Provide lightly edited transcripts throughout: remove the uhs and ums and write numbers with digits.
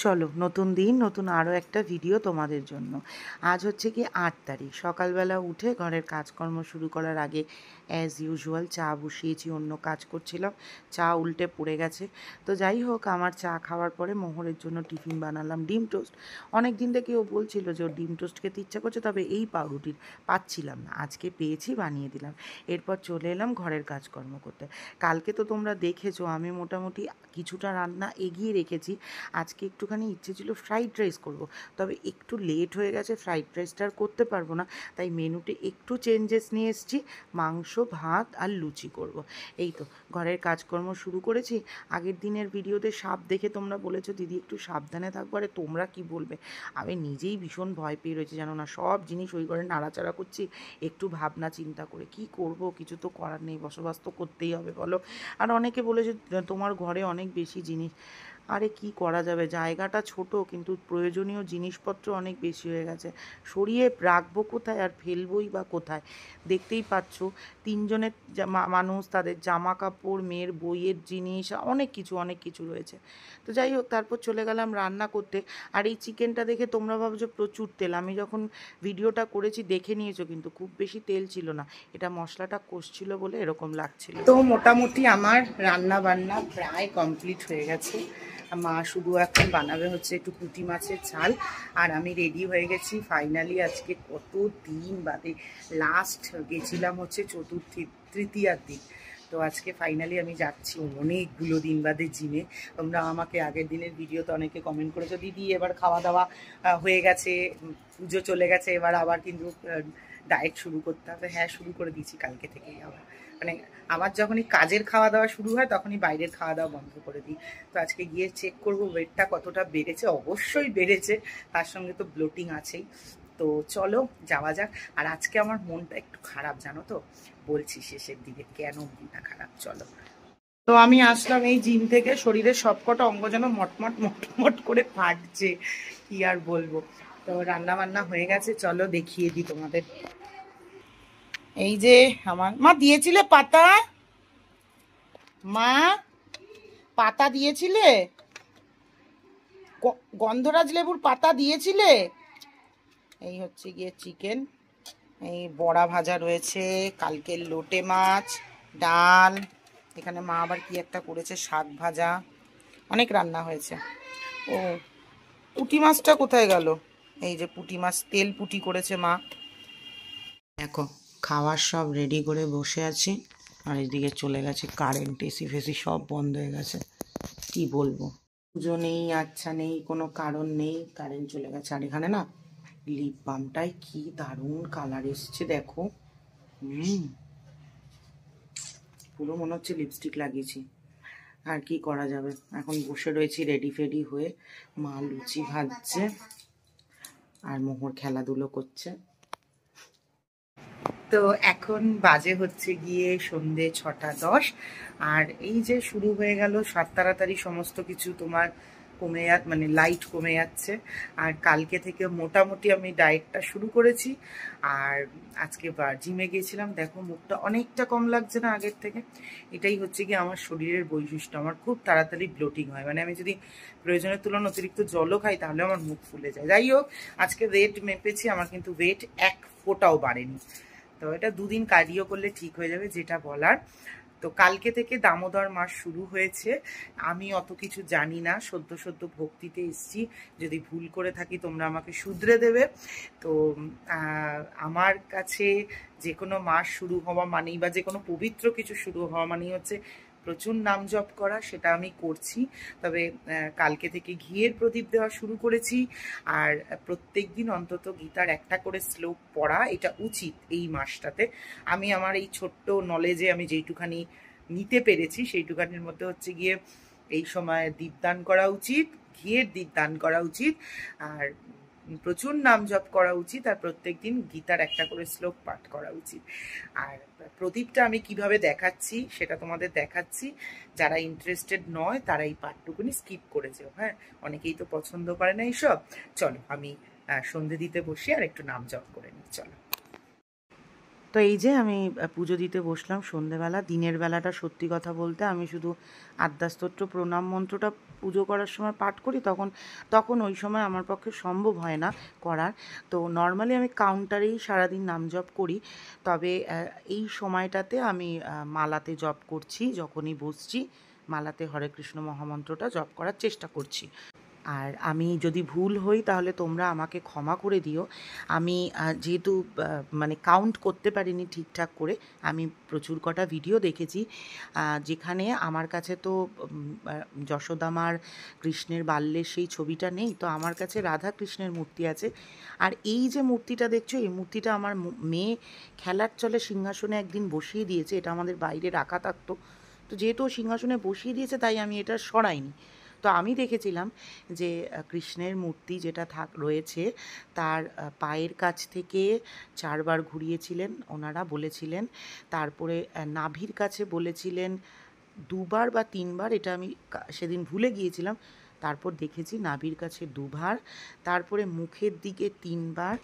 চলো নতুন দিন নতুন আরও একটা ভিডিও তোমাদের জন্য। আজ হচ্ছে কি 8 তারিখ। সকালবেলা উঠে ঘরের কাজকর্ম শুরু করার আগে অ্যাজ ইউজুয়াল চা বসিয়েছি, অন্য কাজ করছিলাম, চা উল্টে পড়ে গেছে। তো যাই হোক, আমার চা খাওয়ার পরে মোহরের জন্য টিফিন বানালাম ডিম টোস্ট। অনেক দিন থেকে ও বলছিল যে ওর ডিম টোস্ট খেতে ইচ্ছা করছে, তবে এই পাউরুটির পাচ্ছিলাম না, আজকে পেয়েছি, বানিয়ে দিলাম। এরপর চলে এলাম ঘরের কাজকর্ম করতে। কালকে তো তোমরা দেখেছো আমি মোটামুটি কিছুটা রান্না এগিয়ে রেখেছি। আজকে একটুখানি ইচ্ছে ছিল ফ্রাইড রাইস করব, তবে একটু লেট হয়ে গেছে, ফ্রাইড রাইসটা আর করতে পারবো না। তাই মেনুতে একটু চেঞ্জেস নিয়ে এসেছি, মাংস, ভাত আর লুচি করব। এই তো ঘরের কাজকর্ম শুরু করেছি। আগের দিনের ভিডিওতে সাপ দেখে তোমরা বলেছো দিদি একটু সাবধানে থাকবো, আরে তোমরা কি বলবে, আমি নিজেই ভীষণ ভয় পেয়ে রয়েছি জানো না। সব জিনিস ওই ঘরে নাড়াচাড়া করছি একটু ভাবনা চিন্তা করে, কি করব, কিছু তো করার নেই, বসবাস তো করতেই হবে বলো। আর অনেকে বলেছে তোমার ঘরে অনেক বেশি জিনিস, আরে কি করা যাবে, জায়গাটা ছোট কিন্তু প্রয়োজনীয় জিনিসপত্র অনেক বেশি হয়ে গেছে। সরিয়ে রাখবো কোথায় আর ফেলবই বা কোথায়। দেখতেই পাচ্ছ তিনজনের মানুষ, তাদের জামা কাপড়, মেয়ের বইয়ের জিনিস, অনেক কিছু রয়েছে। তো যাই হোক, তারপর চলে গেলাম রান্না করতে। আর এই চিকেনটা দেখে তোমরা ভাবছো প্রচুর তেল, আমি যখন ভিডিওটা করেছি দেখে নিয়েছো, কিন্তু খুব বেশি তেল ছিল না, এটা মশলাটা কষছিল বলে এরকম লাগছিল। তো মোটামুটি আমার রান্না বান্না প্রায় কমপ্লিট হয়ে গেছে। মা শুধু এখন বানাবে হচ্ছে একটু পুঁটি মাছের ঝাল, আর আমি রেডি হয়ে গেছি ফাইনালি। আজকে কত দিন বাদে, লাস্ট গেছিলাম হচ্ছে তৃতীয়ার দিন, তো আজকে ফাইনালি আমি যাচ্ছি অনেকগুলো দিন বাদে জিমে। তোমরা আমাকে আগের দিনের ভিডিওতে অনেকে কমেন্ট করেছো দিদি এবার খাওয়া দাওয়া হয়ে গেছে, পুজো চলে গেছে, এবার আবার কিন্তু ডায়েট শুরু করতে হবে। হ্যাঁ, শুরু করে দিয়েছি কালকে থেকেই। আবার মানে আমার যখনই কাজের খাওয়া দাওয়া শুরু হয় তখনই বাইরের খাওয়া দাওয়া বন্ধ করে দিই। তো আজকে গিয়ে চেক করবো ওয়েটটা কতটা বেড়েছে, অবশ্যই বেড়েছে, তার সঙ্গে তো ব্লোটিং আছেই। তো চলো যাওয়া যাক। আর আজকে আমার মনটা একটু খারাপ জানো তো, বলছি শেষের দিকে কেন মনটা খারাপ। চলো, তো আমি আসলাম এই জিম থেকে, শরীরের সবকটা অঙ্গ যেন মটমট মটমট করে ফাটছে, কি আর বলবো। তো রান্না বান্না হয়ে গেছে, চলো দেখিয়ে দিই তোমাদের। এই যে আমার মা দিয়েছিলে পাতা, মা পাতা দিয়েছিলে, গন্ধরাজ লেবুর পাতা দিয়েছিলে। এই হচ্ছে গিয়ে চিকেন, এই বড়া ভাজা রয়েছে, কালকের লোটে মাছ, ডাল, এখানে মা আবার কি একটা করেছে, শাক ভাজা, অনেক রান্না হয়েছে। ও পুঁটি মাছটা কোথায় গেল, এই যে পুঁটি মাছ, তেল পুঁটি করেছে মা। দেখো খাওয়ার সব রেডি করে বসে আছি, আর এদিকে চলে গেছে কারেন্ট, এসি ফেসি সব বন্ধ হয়ে গেছে, কি বলবো। পুজো নেই, আচ্ছা নেই, কোনো কারণ নেই, কারেন্ট চলে গেছে। আর এখানে না লিপ বামটায় কি দারুণ কালার এসছে দেখো, পুরো মনে হচ্ছে লিপস্টিক লাগিয়েছি। আর কি করা যাবে, এখন বসে রয়েছি রেডি ফেডি হয়ে। মা লুচি ভাজছে আর মোহর খেলাধুলো করছে। তো এখন বাজে হচ্ছে গিয়ে সন্ধে 6:10, আর এই যে শুরু হয়ে গেল সাত তাড়াতাড়ি সমস্ত কিছু তোমার কমে মানে লাইট কমে যাচ্ছে। আর কালকে থেকে মোটামুটি আমি ডায়েটটা শুরু করেছি। আর আজকে জিমে গিয়েছিলাম, দেখো মুখটা অনেকটা কম লাগছে না আগের থেকে। এটাই হচ্ছে কি আমার শরীরের বৈশিষ্ট্য, আমার খুব তাড়াতাড়ি ব্লোটিং হয়, মানে আমি যদি প্রয়োজনের তুলনায় অতিরিক্ত জলও খাই তাহলে আমার মুখ ফুলে যায়। যাই হোক, আজকে ওয়েট মেপেছি, আমার কিন্তু ওয়েট এক ফোঁটাও বাড়েনি। তো এটা দুদিন কার্ডিও করলে ঠিক হয়ে যাবে, যেটা বলার। তো কালকে থেকে দামোদর মাস শুরু হয়েছে, আমি অত কিছু জানি না, সদ্য সদ্য ভক্তিতে এসছি, যদি ভুল করে থাকি তোমরা আমাকে শুধরে দেবে। তো আমার কাছে যে কোনো মাস শুরু হওয়া মানেই, বা যে কোনো পবিত্র কিছু শুরু হওয়া মানেই হচ্ছে প্রচুর নাম জপ করা, সেটা আমি করছি। তবে কালকে থেকে ঘিয়ের প্রদীপ দেওয়া শুরু করেছি, আর প্রত্যেক দিন অন্তত গীতার একটা করে শ্লোক পড়া, এটা উচিত এই মাসটাতে। আমি আমার এই ছোট্ট নলেজে আমি যেইটুখানি নিতে পেরেছি সেইটুখানির মধ্যে হচ্ছে গিয়ে এই সময় দীপদান করা উচিত, ঘিয়ের দীপদান করা উচিত, আর প্রচুর নাম জপ করা উচিত, আর প্রত্যেক দিন গীতার একটা করে শ্লোক পাঠ করা উচিত। আর প্রদীপটা আমি কিভাবে দেখাচ্ছি সেটা তোমাদের দেখাচ্ছি, যারা ইন্টারেস্টেড নয় তারা এই পাঠটুকুনি স্কিপ করে যেও। হ্যাঁ, অনেকেই তো পছন্দ করে না এইসব। চলো আমি সন্ধে দিতে বসি আর একটু নাম জপ করে নিই, চলো। তো এই যে আমি পুজো দিতে বসলাম সন্ধেবেলা। দিনের বেলাটা সত্যি কথা বলতে আমি শুধু আদ্যাস্তোত্র প্রণাম মন্ত্রটা পুজো করার সময় পাঠ করি, তখন ওই সময় আমার পক্ষে সম্ভব হয় না করার। তো নর্মালি আমি কাউন্টারেই সারাদিন নাম জপ করি। তবে এই সময়টাতে আমি মালাতে জপ করছি, যখনই বসছি মালাতে হরে কৃষ্ণ মহামন্ত্রটা জপ করার চেষ্টা করছি। আর আমি যদি ভুল হই তাহলে তোমরা আমাকে ক্ষমা করে দিও। আমি যেহেতু মানে কাউন্ট করতে পারিনি ঠিকঠাক করে, আমি প্রচুর কটা ভিডিও দেখেছি যেখানে আমার কাছে তো যশোদা মার কৃষ্ণের বাল্যের সেই ছবিটা নেই, তো আমার কাছে রাধা কৃষ্ণের মূর্তি আছে। আর এই যে মূর্তিটা দেখছো, এই মূর্তিটা আমার মেয়ে খেলার চলে সিংহাসনে একদিন বসিয়ে দিয়েছে। এটা আমাদের বাইরে রাখা থাকতো, তো যেহেতু ও সিংহাসনে বসিয়ে দিয়েছে তাই আমি এটা সরাইনি। তো আমি দেখেছিলাম যে কৃষ্ণের মূর্তি যেটা রয়েছে তার পায়ের কাছ থেকে 4 বার ঘুরিয়েছিলেন ওনারা, বলেছিলেন। তারপরে নাভির কাছে বলেছিলেন 2 বার বা 3 বার, এটা আমি সেদিন ভুলে গিয়েছিলাম। তারপর দেখেছি নাভির কাছে 2 বার, তারপরে মুখের দিকে 3 বার,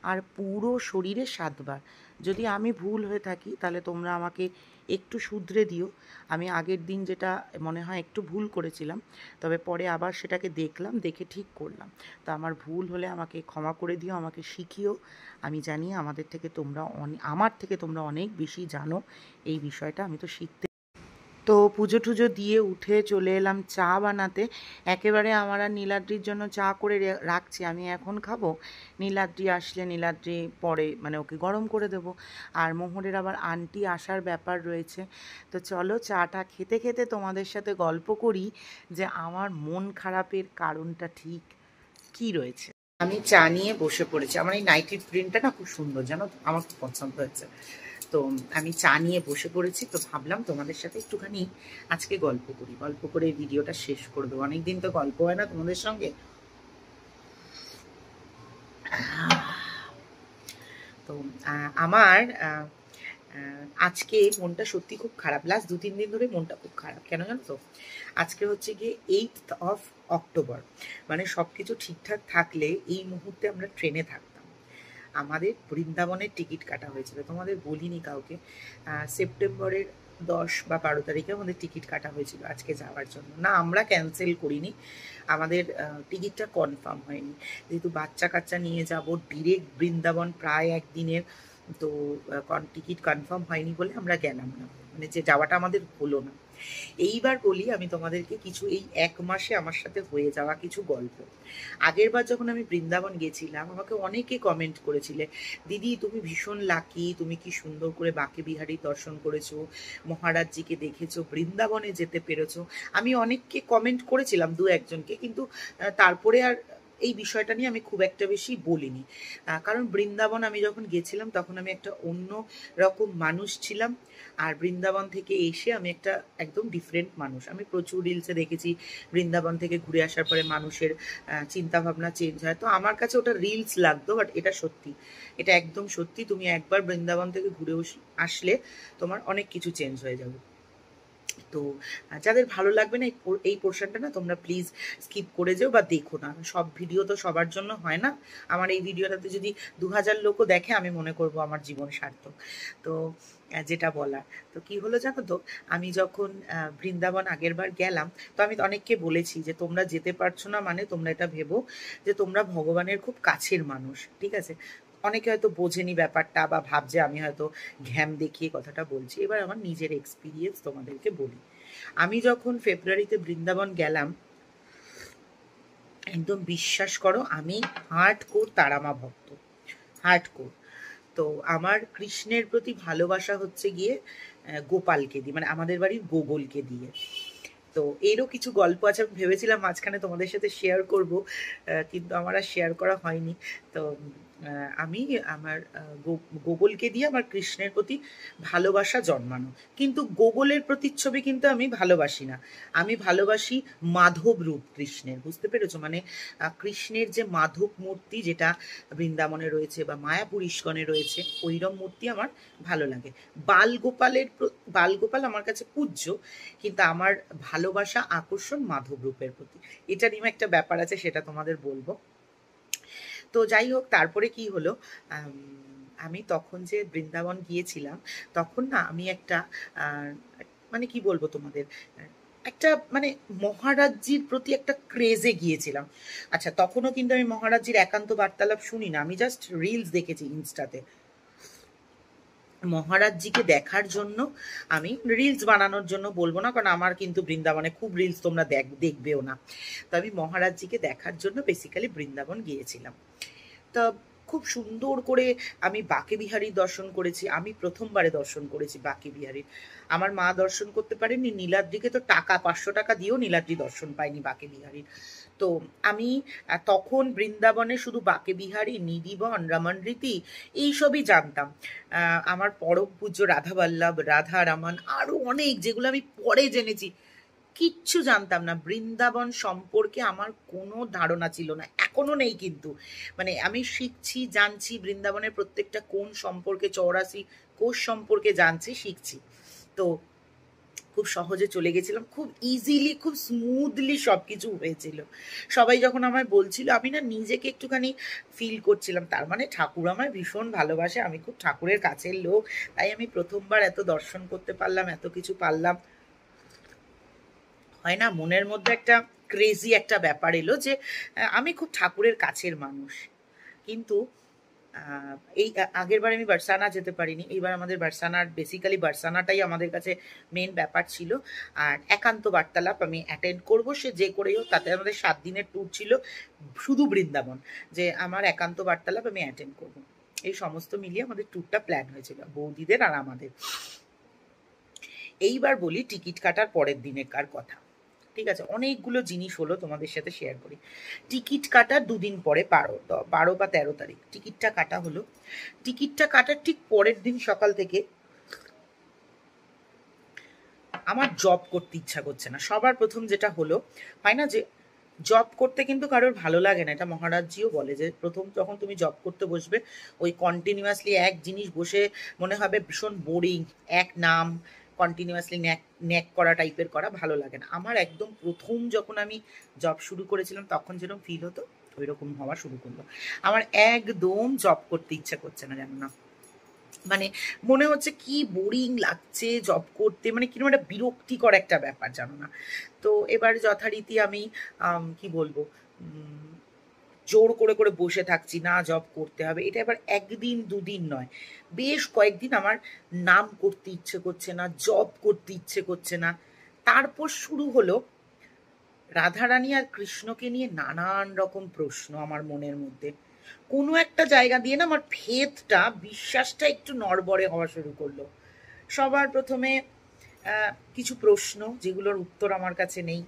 আর পুরো শরীরে 7 বার। যদি আমি ভুল হয়ে থাকি তাহলে তোমরা আমাকে একটু শুধরে দিও। আমি আগের দিন যেটা মনে হয় একটু ভুল করেছিলাম, তবে পরে আবার সেটাকে দেখলাম, দেখে ঠিক করলাম। তো আমার ভুল হলে আমাকে ক্ষমা করে দিও, আমাকে শিখিও। আমি জানি আমার থেকে তোমরা অনেক বেশি জানো এই বিষয়টা, আমি তো শিখতে। তো পুজো টুজো দিয়ে উঠে চলে এলাম চা বানাতে। একেবারে আমার আর নীলাদ্রির জন্য চা করে রাখছি, আমি এখন খাবো। নীলাদ্রি আসলে নীলাদ্রি পরে মানে ওকে গরম করে দেবো। আর মোহরের আবার আন্টি আসার ব্যাপার রয়েছে। তো চলো চাটা খেতে খেতে তোমাদের সাথে গল্প করি যে আমার মন খারাপের কারণটা ঠিক কী রয়েছে। আমি চা নিয়ে বসে পড়েছি। আমার এই নাইটির প্রিন্টটা না খুব সুন্দর, জানো তো, আমার খুব পছন্দ হয়েছে। তো আমি চা নিয়ে বসে পড়েছি, তো ভাবলাম তোমাদের সাথে একটুখানি আজকে গল্প করি, গল্প করে এই ভিডিওটা শেষ করে দেবো। অনেকদিন তো গল্প হয় না তোমাদের সঙ্গে। তো আমার আজকে মনটা সত্যি খুব খারাপ। লাস্ট 2-3 দিন ধরে মনটা খুব খারাপ। কেন জানো তো? আজকে হচ্ছে গিয়ে 8th of October, মানে সব কিছু ঠিকঠাক থাকলে এই মুহূর্তে আমরা ট্রেনে থাকতাম। আমাদের বৃন্দাবনের টিকিট কাটা হয়েছিল, তোমাদের বলিনি কাউকে। সেপ্টেম্বরের 10 বা 12 তারিখে আমাদের টিকিট কাটা হয়েছিল আজকে যাওয়ার জন্য। না, আমরা ক্যান্সেল করিনি, আমাদের টিকিটটা কনফার্ম হয়নি। যেহেতু বাচ্চা কাচ্চা নিয়ে যাব ডিরেক্ট বৃন্দাবন প্রায় একদিনের, তো টিকিট কনফার্ম হয়নি বলে আমরা গেলাম না, মানে যে যাওয়াটা আমাদের হলো না। এইবার বলি আমি তোমাদেরকে কিছু এই 1 মাসে আমার সাথে হয়ে যাওয়া কিছু গল্প। আগের বার যখন আমি বৃন্দাবন গেছিলাম আমাকে অনেকে কমেন্ট করেছিলে, দিদি তুমি ভীষণ লাকি, তুমি কি সুন্দর করে বাঁকে বিহারী দর্শন করেছো, মহারাজজিকে দেখেছো, বৃন্দাবনে যেতে পেরেছো। আমি অনেককে কমেন্ট করেছিলাম, 2-1জনকে, কিন্তু তারপরে আর এই বিষয়টা নিয়ে আমি খুব একটা বেশি বলিনি। কারণ বৃন্দাবন আমি যখন গেছিলাম তখন আমি একটা অন্য রকম মানুষ ছিলাম, আর বৃন্দাবন থেকে এসে আমি একটা একদম ডিফারেন্ট মানুষ। আমি প্রচুর রিলসে দেখেছি বৃন্দাবন থেকে ঘুরে আসার পরে মানুষের চিন্তাভাবনা চেঞ্জ হয়, তো আমার কাছে ওটা রিলস লাগতো, বাট এটা সত্যি, এটা একদম সত্যি। তুমি একবার বৃন্দাবন থেকে ঘুরে আসলে তোমার অনেক কিছু চেঞ্জ হয়ে যাবে। তো যাদের ভালো লাগবে না এই পোর্শনটা না, তোমরা প্লিজ স্কিপ করে যেও বা দেখো না। সব ভিডিও তো সবার জন্য হয় না। আমার এই ভিডিওটাতে যদি 2000 লোকও দেখে আমি মনে করব আমার জীবন সার্থক। তো যেটা বলার, তো কি হলো জানো তো, আমি যখন বৃন্দাবন আগের বার গেলাম, তো আমি অনেককে বলেছি যে তোমরা যেতে পারছো না মানে তোমরা এটা ভেবো যে তোমরা ভগবানের খুব কাছের মানুষ, ঠিক আছে। অনেকে হয়তো বোঝেনি ব্যাপারটা বা ভাবছে আমি হয়তো ঘ্যাম দেখিয়ে কথাটা বলছি। এবার আমার নিজের এক্সপিরিয়েন্স তোমাদেরকে বলি। আমি যখন ফেব্রুয়ারিতে বৃন্দাবন গেলাম, একদম বিশ্বাস করো আমি হার্ডকোর তারামা ভক্ত, হার্ডকোর। তো আমার কৃষ্ণের প্রতি ভালোবাসা হচ্ছে গিয়ে গোপালকে দিয়ে, মানে আমাদের বাড়ির গোগলকে দিয়ে। তো এরও কিছু গল্প আছে, আমি ভেবেছিলাম মাঝখানে তোমাদের সাথে শেয়ার করব, কিন্তু আমার আর শেয়ার করা হয়নি। তো আমি আমার গোগলকে দিয়ে আমার কৃষ্ণের প্রতি ভালোবাসা জন্মানো। কিন্তু গোগলের প্রতিচ্ছবি কিন্তু আমি ভালোবাসি না, আমি ভালোবাসি মাধব রূপ কৃষ্ণের, বুঝতে পেরেছো? মানে কৃষ্ণের যে মাধব মূর্তি যেটা বৃন্দাবনে রয়েছে বা মায়াপুর ইস্কনে রয়েছে, ওইরকম মূর্তি আমার ভালো লাগে। বালগোপাল আমার কাছে পূজ্য, কিন্তু আমার ভালোবাসা আকর্ষণ মাধব রূপের প্রতি। এটা নিয়ে একটা ব্যাপার আছে, সেটা তোমাদের বলবো। তো যাই হোক, তারপরে কি হলো, আমি তখন যে বৃন্দাবন গিয়েছিলাম, তখন না আমি একটা মানে কি বলবো তোমাদের, একটা মানে মহারাজজির প্রতি একটা ক্রেজে গিয়েছিলাম। আচ্ছা, তখনও কিন্তু আমি মহারাজজির একান্ত বার্তালাপ শুনি না, আমি জাস্ট রিলস দেখেছি ইনস্টাতে। মহারাজজিকে দেখার জন্য আমি রিলস বানানোর জন্য বলবো না, কারণ আমার কিন্তু বৃন্দাবনে খুব রিলস তোমরা দেখবেও না। তো আমি মহারাজজিকে দেখার জন্য বেসিক্যালি বৃন্দাবন গিয়েছিলাম। তা খুব সুন্দর করে আমি বাঁকে বিহারীর দর্শন করেছি। আমি প্রথমবারে দর্শন করেছি বাঁকে বিহারীর। আমার মা দর্শন করতে পারেনি, নীলাদ্রিকে তো টাকা 500 টাকা দিয়েও নীলাদ্রি দর্শন পায়নি বাঁকে বিহারীর। তো আমি তখন বৃন্দাবনে শুধু বাঁকে বিহারী, নিধিবন, রমণরীতি এইসবই জানতাম। আমার পরম পূজ্য রাধা বল্লভ, রাধা রমন, আরো অনেক যেগুলো আমি পরে জেনেছি, কিচ্ছু জানতাম না। বৃন্দাবন সম্পর্কে আমার কোনো ধারণা ছিল না, এখনো নেই। কিন্তু মানে আমি শিখছি, জানছি বৃন্দাবনের প্রত্যেকটা কোণ সম্পর্কে, 84 কোষ সম্পর্কে জানছি, শিখছি। তো খুব সহজে চলে গেছিলাম, খুব ইজিলি, খুব স্মুথলি সবকিছু হয়েছিল। সবাই যখন আমায় বলছিল, আমি না নিজেকে একটুখানি ফিল করছিলাম, তার মানে ঠাকুর আমায় ভীষণ ভালোবাসে, আমি খুব ঠাকুরের কাছের লোক, তাই আমি প্রথমবার এত দর্শন করতে পারলাম, এত কিছু পারলাম। হয় না, মনের মধ্যে একটা ক্রেজি একটা ব্যাপার এলো যে আমি খুব ঠাকুরের কাছের মানুষ। কিন্তু এই আগের বার আমি বার্সানা যেতে পারিনি, এইবার আমাদের বার্সানার বেসিক্যালি বার্সানাটাই আমাদের কাছে মেন ব্যাপার ছিল। আর একান্ত বার্তালাপ আমি অ্যাটেন্ড করবো, সে যে করেই হোক। তাতে আমাদের 7 দিনের ট্যুর ছিল শুধু বৃন্দাবন, যে আমার একান্ত বার্তালাপ আমি অ্যাটেন্ড করবো। এই সমস্ত মিলিয়ে আমাদের ট্যুরটা প্ল্যান হয়েছিল, বৌদিদের আর আমাদের। এইবার বলি টিকিট কাটার পরের দিনেকার কথা। ঠিক আছে, অনেকগুলো জিনিস হলো, তোমাদের সাথে শেয়ার করি। টিকিট কাটার 2 দিন পরে, 12 বা 13 তারিখ টিকিটটা কাটা হলো। টিকিটটা কাটার ঠিক পরের দিন সকাল থেকে আমার জব করতে ইচ্ছা করছে না। সবার প্রথম যেটা হলো, হয় না যে জব করতে কিন্তু কারোর ভালো লাগে না, এটা মহারাজজিও বলে যে প্রথম যখন তুমি জব করতে বসবে, ওই কন্টিনিউয়াসলি এক জিনিস বসে মনে হবে ভীষণ বোরিং, এক নাম কন্টিনিউয়াসলি ন্যাক ন্যাক করা টাইপের করা ভালো লাগে না। আমার একদম প্রথম যখন আমি জব শুরু করেছিলাম তখন যেরকম ফিল হতো, ওই রকম হওয়া শুরু করলো। আমার একদম জব করতে ইচ্ছা করছে না, জানো না, মানে মনে হচ্ছে কি বোরিং লাগছে জব করতে, মানে কিরকম একটা বিরক্তিকর একটা ব্যাপার, জানো না। তো এবার যথারীতি আমি কি বলবো, জোর করে করে বসে থাকছি, না জব করতে হবে। এটা এবার 1 দিন 2 দিন নয়, বেশ কয়েকদিন আমার নাম করতে ইচ্ছে করছে না, জব করতে ইচ্ছে করছে না। তারপর শুরু হলো রাধারানী আর কৃষ্ণকে নিয়ে নানান রকম প্রশ্ন আমার মনের মধ্যে। কোনো একটা জায়গা দিয়ে না আমার ফেথটা, বিশ্বাসটা একটু নড়বড়ে হওয়া শুরু করলো। সবার প্রথমে কিছু প্রশ্ন যেগুলোর উত্তর আমার কাছে নেই।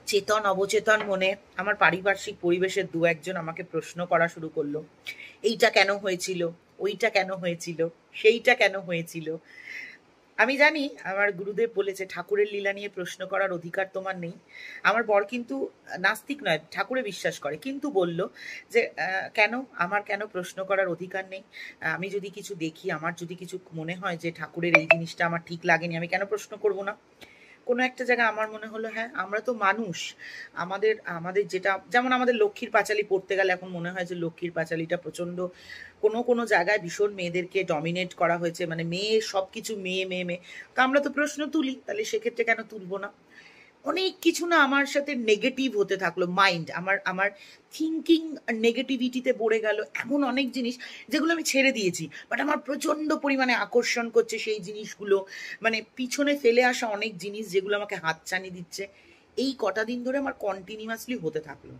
চেতন অবচেতন মনে আমার পারিপার্শ্বিক পরিবেশের 2-1 জন আমাকে প্রশ্ন করা শুরু করলো, এইটা কেন হয়েছিল, ওইটা কেন হয়েছিল, সেইটা কেন হয়েছিল। আমি জানি আমার গুরুদেব বলেছে ঠাকুরের লীলা নিয়ে প্রশ্ন করার অধিকার তোমার নেই। আমার বর কিন্তু নাস্তিক নয়, ঠাকুরে বিশ্বাস করে, কিন্তু বলল যে কেন আমার কেন প্রশ্ন করার অধিকার নেই? আমি যদি কিছু দেখি, আমার যদি কিছু মনে হয় যে ঠাকুরের এই জিনিসটা আমার ঠিক লাগেনি, আমি কেন প্রশ্ন করব না? কোনো একটা জায়গায় আমার মনে হলো, হ্যাঁ আমরা তো মানুষ, আমাদের আমাদের যেটা, যেমন আমাদের লক্ষ্মীর পাঁচালী পড়তে গেলে এখন মনে হয় যে লক্ষ্মীর পাঁচালীটা প্রচণ্ড কোনো কোনো জায়গায় ভীষণ মেয়েদেরকে ডমিনেট করা হয়েছে, মানে মেয়ে সব কিছু মেয়ে মেয়ে মেয়ে। তো আমরা তো প্রশ্ন তুলি, তাহলে সেক্ষেত্রে কেন তুলবো না? অনেক কিছু না আমার সাথে নেগেটিভ হতে থাকলো, মাইন্ড আমার আমার থিঙ্কিং নেগেটিভিটিতে ভরে গেল। এমন অনেক জিনিস যেগুলো আমি ছেড়ে দিয়েছি, বাট আমার প্রচণ্ড পরিমাণে আকর্ষণ করছে সেই জিনিসগুলো, মানে পিছনে ফেলে আসা অনেক জিনিস যেগুলো আমাকে হাতছানি দিচ্ছে। এই কটা দিন ধরে আমার কন্টিনিউয়াসলি হতে থাকলো।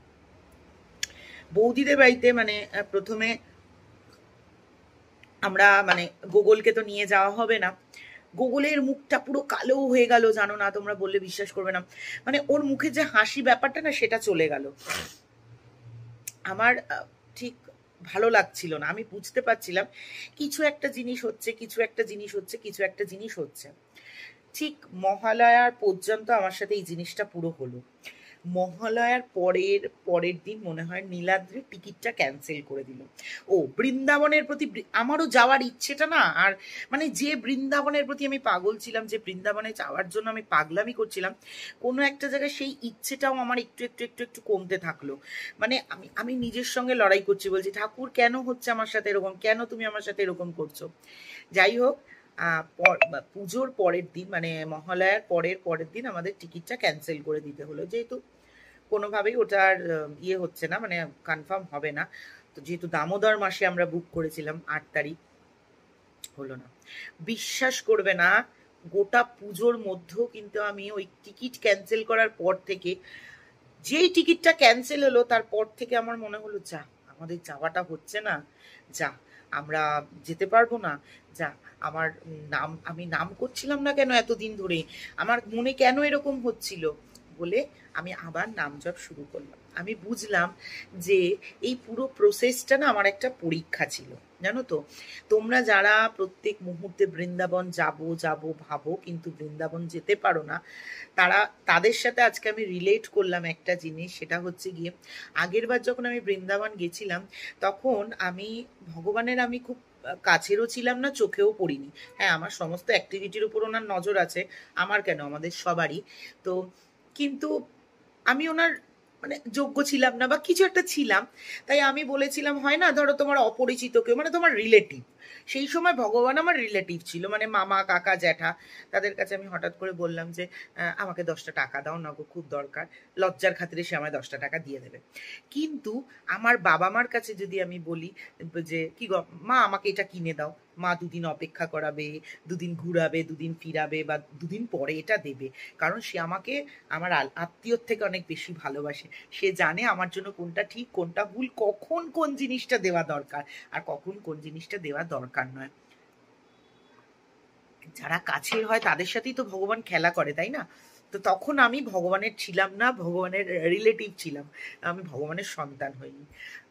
বৌদিদের বাড়িতে মানে প্রথমে আমরা মানে গোগলকে তো নিয়ে যাওয়া হবে না, গোগলের মুখটা পুরো কালো হয়ে গেল, জানো না, তোমরা বললে বিশ্বাস করবে না, মানে ওর মুখে যে হাসি ব্যাপারটা না সেটা চলে গেল। আমার ঠিক ভালো লাগছিল না, আমি বুঝতে পারছিলাম কিছু একটা জিনিস হচ্ছে, কিছু একটা জিনিস হচ্ছে, কিছু একটা জিনিস হচ্ছে। ঠিক মহালয়ার পর্যন্ত আমার সাথে এই জিনিসটা পুরো হলো। মহালয়ার পরের দিন মনে হয় নীলাদ্রির টিকিটটা ক্যান্সেল করে দিল। ও বৃন্দাবনের প্রতি আমারও যাওয়ার ইচ্ছেটা না, আর মানে যে বৃন্দাবনের প্রতি আমি পাগল ছিলাম, যে বৃন্দাবনে যাওয়ার জন্য আমি পাগলামি করছিলাম, কোনো একটা জায়গায় সেই ইচ্ছেটাও আমার একটু একটু একটু একটু কমতে থাকলো। মানে আমি আমি নিজের সঙ্গে লড়াই করছি, বলছি ঠাকুর কেন হচ্ছে আমার সাথে এরকম, কেন তুমি আমার সাথে এরকম করছো। যাই হোক, পুজোর পরের দিন মানে মহালয়ার পরের দিন আমাদের টিকিটটা ক্যান্সেল করে দিতে হলো, যেহেতু কোনোভাবেই ওটার ইয়ে হচ্ছে না, মানে কনফার্ম হবে না। তো যেহেতু দামোদর মাসে আমরা বুক করেছিলাম 8 তারিখ, হলো না। বিশ্বাস করবে না, গোটা পুজোর মধ্যেও কিন্তু আমি ওই টিকিট ক্যান্সেল করার পর থেকে, যেই টিকিটটা ক্যান্সেল হলো তারপর থেকে আমার মনে হলো যা আমাদের যাওয়াটা হচ্ছে না, যা আমরা যেতে পারবো না, যা আমার আমি নাম করছিলাম না কেন এতদিন ধরে, আমার মনে কেন এরকম হচ্ছিল বলে আমি আবার নাম জপ শুরু করলাম। আমি বুঝলাম যে এই পুরো প্রসেসটা না আমার একটা পরীক্ষা ছিল, জানো তো। তোমরা যারা প্রত্যেক মুহূর্তে বৃন্দাবন যাব যাব ভাবো কিন্তু বৃন্দাবন যেতে পারো না, তাদের সাথে আজকে আমি রিলেট করলাম একটা জিনিস। সেটা হচ্ছে গিয়ে আগের বার যখন আমি বৃন্দাবন গেছিলাম তখন আমি ভগবানের আমি খুব কাছেরও ছিলাম না, চোখেও পড়িনি। হ্যাঁ, আমার সমস্ত অ্যাক্টিভিটির উপর ওনার নজর আছে, আমার কেন, আমাদের সবারই। তো কিন্তু আমি ওনার মানে যোগ্য ছিলাম না বা কিছু একটা ছিলাম, তাই আমি বলেছিলাম, হয় না ধরো তোমার অপরিচিত কেউ, মানে তোমার রিলেটিভ, সেই সময় ভগবান আমার রিলেটিভ ছিল, মানে মামা কাকা জ্যাঠা, তাদের কাছে আমি হঠাৎ করে বললাম যে আমাকে 10টা টাকা দাও না গো, খুব দরকার। লজ্জার খাতিরে সে আমায় 10টা টাকা দিয়ে দেবে। কিন্তু আমার বাবা মার কাছে যদি আমি বলি যে কি গো মা আমাকে এটা কিনে দাও, মা দুদিন অপেক্ষা করাবে, দুদিন ঘুরাবে, দুদিন ফিরাবে বা দুদিন পরে এটা দেবে, কারণ সে আমাকে আমার আত্মীয়র থেকে অনেক বেশি ভালোবাসে। সে জানে আমার জন্য কোনটা ঠিক কোনটা ভুল, কখন কোন জিনিসটা দেওয়া দরকার আর কখন কোন জিনিসটা দেওয়া দরকার নয়। যারা কাছের হয় তাদের সাথেই তো ভগবান খেলা করে, তাই না? তো তখন আমি ভগবানের ছিলাম না, ভগবানের রিলেটিভ ছিলাম, আমি ভগবানের সন্তান হইনি।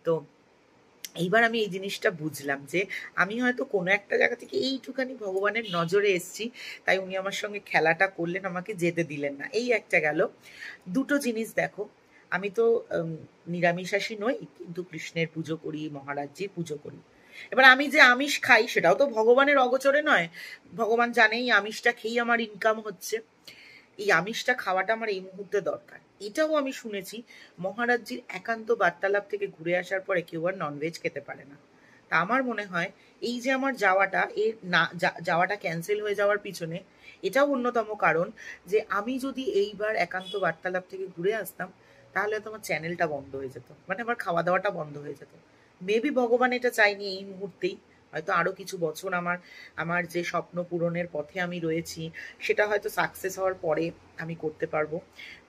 তো এইবার আমি এই জিনিসটা বুঝলাম যে আমি হয়তো কোনো একটা জায়গা থেকে এইটুখানি ভগবানের নজরে এসছি, তাই উনি আমার সঙ্গে খেলাটা করলেন, আমাকে যেতে দিলেন না। এই একটা গেল। দুটো জিনিস দেখো, আমি তো নিরামিষাশী নই, কিন্তু কৃষ্ণের পুজো করি, মহারাজজির পুজো করি। এবার আমি যে আমিষ খাই সেটাও তো ভগবানের অগোচরে নয়, ভগবান জানেই আমিষটা খেয়েই আমার ইনকাম হচ্ছে। এই আমিষটা খাওয়াটা আমার এই মুহূর্তে দরকার। এটাও আমি শুনেছি মহারাজজির একান্ত বার্তালাপ থেকে ঘুরে আসার পরে কেউ আর ননভেজ খেতে পারে না। তা আমার মনে হয় এই যে আমার যাওয়াটা, এর না যাওয়াটা ক্যান্সেল হয়ে যাওয়ার পিছনে এটাও অন্যতম কারণ, যে আমি যদি এইবার একান্ত বার্তালাপ থেকে ঘুরে আসতাম তাহলে তো আমার চ্যানেলটা বন্ধ হয়ে যেত, মানে আমার খাওয়া দাওয়াটা বন্ধ হয়ে যেত। মেবি ভগবান এটা চাইনি এই মুহূর্তেই, হয়তো আরো কিছু বছর আমার আমার যে স্বপ্ন পূরণের পথে আমি রয়েছি সেটা হয়তো সাকসেস হওয়ার পরে আমি করতে পারবো।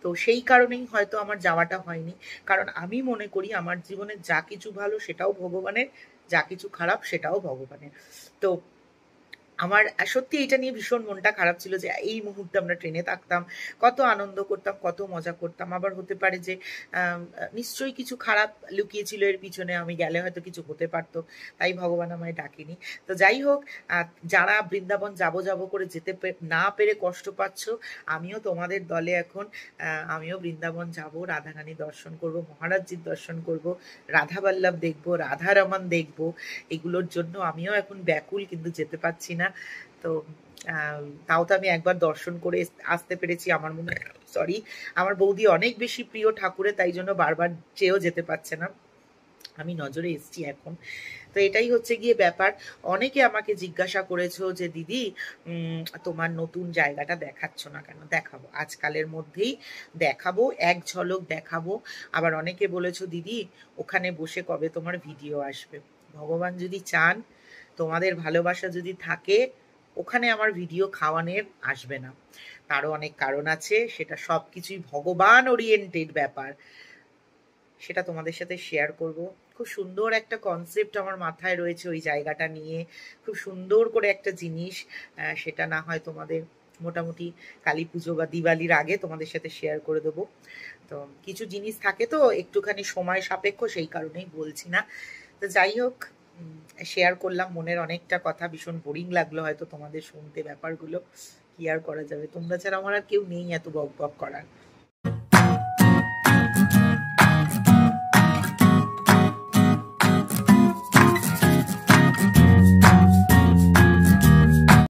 তো সেই কারণেই হয়তো আমার যাওয়াটা হয়নি, কারণ আমি মনে করি আমার জীবনে যা কিছু ভালো সেটাও ভগবানের, যা কিছু খারাপ সেটাও ভগবানের। তো আমার সত্যি এটা নিয়ে ভীষণ মনটা খারাপ ছিল যে এই মুহূর্তে আমরা ট্রেনে থাকতাম, কত আনন্দ করতাম, কত মজা করতাম। আবার হতে পারে যে নিশ্চয়ই কিছু খারাপ লুকিয়েছিল এর পিছনে, আমি গেলে হয়তো কিছু হতে পারতো, তাই ভগবান আমায় ডাকেনি। তো যাই হোক, যারা বৃন্দাবন যাব যাব করে যেতে না পেরে কষ্ট পাচ্ছ, আমিও তোমাদের দলে এখন। আমিও বৃন্দাবন যাব, রাধারানী দর্শন করব, মহারাজজির দর্শন করব, রাধাবল্লভ দেখবো, রাধারমন দেখবো, এগুলোর জন্য আমিও এখন ব্যাকুল, কিন্তু যেতে পারছি না। তো তাও তো আমি একবার দর্শন করে আসতে পেরেছি। আমার মনে সরি, আমার বৌদি অনেক বেশি প্রিয় ঠাকুরের, তাই জন্য বারবার চেয়েও যেতে পারছে না, আমি নজরে এসছি এখন। তো এটাই হচ্ছে গিয়ে ব্যাপার। অনেকে আমাকে জিজ্ঞাসা করেছো যে দিদি তোমার নতুন জায়গাটা দেখাচ্ছ না কেন? দেখাবো, আজকালের মধ্যেই দেখাবো, এক ঝলক দেখাবো। আবার অনেকে বলেছো দিদি ওখানে বসে কবে তোমার ভিডিও আসবে? ভগবান যদি চান, তোমাদের ভালোবাসা যদি থাকে, ওখানে আমার ভিডিও খাওয়ানোর আসবে না। তারও অনেক কারণ আছে, সেটা সব কিছুই ভগবান ওরিয়েন্টেড ব্যাপার, সেটা তোমাদের সাথে শেয়ার করব। খুব সুন্দর একটা কনসেপ্ট আমার মাথায় রয়েছে ওই জায়গাটা নিয়ে, খুব সুন্দর করে একটা জিনিস, সেটা না হয় তোমাদের মোটামুটি কালী পুজো বা দিওয়ালির আগে তোমাদের সাথে শেয়ার করে দেবো। তো কিছু জিনিস থাকে তো একটুখানি সময় সাপেক্ষ, সেই কারণেই বলছি না। তো যাই হোক, শেয়ার করলাম মনের অনেকটা কথা। ভীষণ বোরিং লাগলো হয়তো তোমাদের শুনতে ব্যাপারগুলো, কি আর করা যাবে, তোমরা ছাড়া আমার আর কেউ নেই এত বক বক করার।